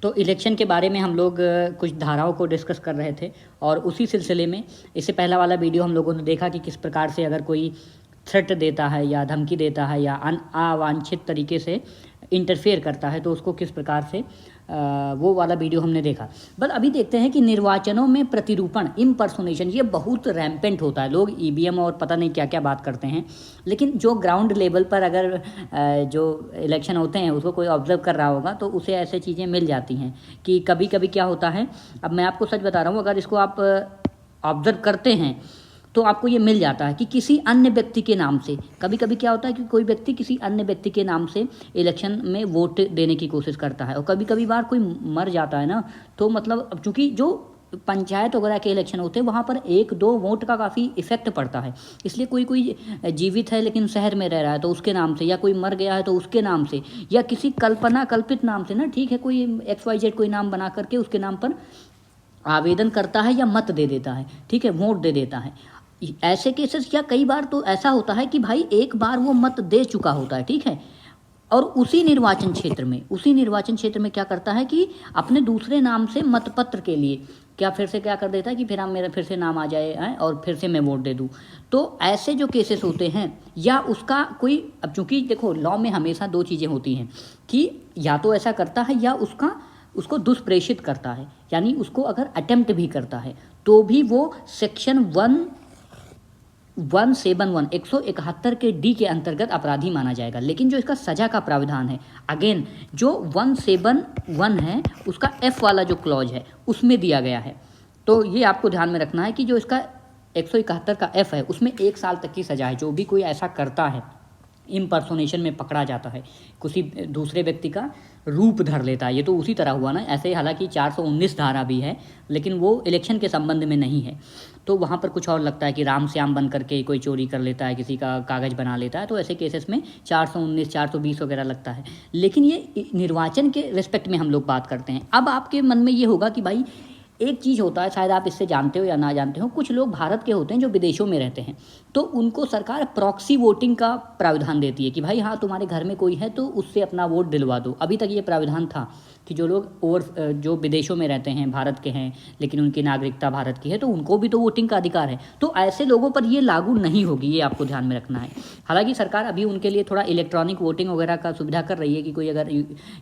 तो इलेक्शन के बारे में हम लोग कुछ धाराओं को डिस्कस कर रहे थे और उसी सिलसिले में इससे पहला वाला वीडियो हम लोगों ने देखा कि किस प्रकार से अगर कोई थ्रेट देता है या धमकी देता है या अवांछित तरीके से इंटरफेयर करता है तो उसको किस प्रकार से वो वाला वीडियो हमने देखा। बट अभी देखते हैं कि निर्वाचनों में प्रतिरूपण इम्पर्सोनेशन ये बहुत रैम्पेंट होता है। लोग ईवीएम और पता नहीं क्या क्या बात करते हैं, लेकिन जो ग्राउंड लेवल पर अगर जो इलेक्शन होते हैं उसको कोई ऑब्जर्व कर रहा होगा तो उसे ऐसे चीज़ें मिल जाती हैं कि कभी कभी क्या होता है। अब मैं आपको सच बता रहा हूँ, अगर इसको आप ऑब्जर्व करते हैं तो आपको ये मिल जाता है कि किसी अन्य व्यक्ति के नाम से कभी कभी क्या होता है कि कोई व्यक्ति किसी अन्य व्यक्ति के नाम से इलेक्शन में वोट देने की कोशिश करता है। और कभी कभी बार कोई मर जाता है ना, तो मतलब अब चूँकि जो पंचायत वगैरह के इलेक्शन होते हैं वहाँ पर 1-2 वोट का काफ़ी इफेक्ट पड़ता है। इसलिए कोई जीवित है लेकिन शहर में रह रहा है तो उसके नाम से, या कोई मर गया है तो उसके नाम से, या किसी कल्पित नाम से ना, ठीक है, कोई XYZ कोई नाम बना करके उसके नाम पर आवेदन करता है या मत दे देता है, ठीक है, वोट दे देता है। ऐसे केसेस या कई बार तो ऐसा होता है कि भाई एक बार वो मत दे चुका होता है, ठीक है, और उसी निर्वाचन क्षेत्र में क्या करता है कि अपने दूसरे नाम से मतपत्र के लिए फिर से क्या कर देता है कि फिर मेरा फिर से नाम आ जाए और फिर से मैं वोट दे दूँ। तो ऐसे जो केसेस होते हैं, या उसका कोई, अब चूंकि देखो लॉ में हमेशा 2 चीज़ें होती हैं कि या तो ऐसा करता है या उसको दुष्प्रेषित करता है, यानी उसको अगर अटेम्प्ट भी करता है तो भी वो सेक्शन 171 के डी के अंतर्गत अपराधी माना जाएगा। लेकिन जो इसका सज़ा का प्रावधान है, अगेन जो 171 है उसका F वाला जो क्लॉज है उसमें दिया गया है। तो ये आपको ध्यान में रखना है कि जो इसका 171 का F है उसमें 1 साल तक की सज़ा है। जो भी कोई ऐसा करता है, इम्पर्सोनेशन में पकड़ा जाता है, किसी दूसरे व्यक्ति का रूप धर लेता है, ये तो उसी तरह हुआ ना। ऐसे हालांकि 419 धारा भी है लेकिन वो इलेक्शन के संबंध में नहीं है, तो वहाँ पर कुछ और लगता है कि राम श्याम बन करके कोई चोरी कर लेता है, किसी का कागज़ बना लेता है, तो ऐसे केसेस में 419 420 वगैरह लगता है। लेकिन ये निर्वाचन के रिस्पेक्ट में हम लोग बात करते हैं। अब आपके मन में ये होगा कि भाई एक चीज़ होता है, शायद आप इससे जानते हो या ना जानते हो, कुछ लोग भारत के होते हैं जो विदेशों में रहते हैं, तो उनको सरकार प्रॉक्सी वोटिंग का प्रावधान देती है कि भाई हाँ तुम्हारे घर में कोई है तो उससे अपना वोट दिलवा दो। अभी तक ये प्रावधान था कि जो लोग जो विदेशों में रहते हैं, भारत के हैं लेकिन उनकी नागरिकता भारत की है, तो उनको भी तो वोटिंग का अधिकार है। तो ऐसे लोगों पर ये लागू नहीं होगी, ये आपको ध्यान में रखना है। हालांकि सरकार अभी उनके लिए थोड़ा इलेक्ट्रॉनिक वोटिंग वगैरह का सुविधा कर रही है कि कोई अगर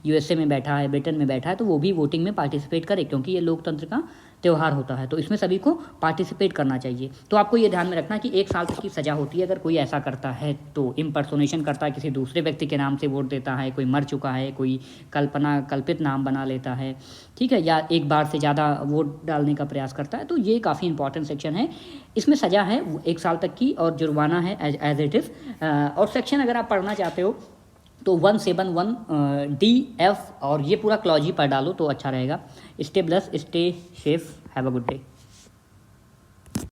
USA में बैठा है, ब्रिटेन में बैठा है, तो वो भी वोटिंग में पार्टिसिपेट करे, क्योंकि ये लोकतंत्र का त्यौहार होता है, तो इसमें सभी को पार्टिसिपेट करना चाहिए। तो आपको ये ध्यान में रखना कि 1 साल तक की सज़ा होती है अगर कोई ऐसा करता है तो। इम्पर्सोनेशन करता है, किसी दूसरे व्यक्ति के नाम से वोट देता है, कोई मर चुका है, कोई कल्पित नाम बना लेता है, ठीक है, या एक बार से ज़्यादा वोट डालने का प्रयास करता है, तो ये काफ़ी इंपॉर्टेंट सेक्शन है। इसमें सज़ा है 1 साल तक की और जुर्माना है एज इट इज़। और सेक्शन अगर आप पढ़ना चाहते हो तो 171 DF और ये पूरा क्लॉज ही पढ़ डालो तो अच्छा रहेगा। Stay blessed, stay safe, have a good day.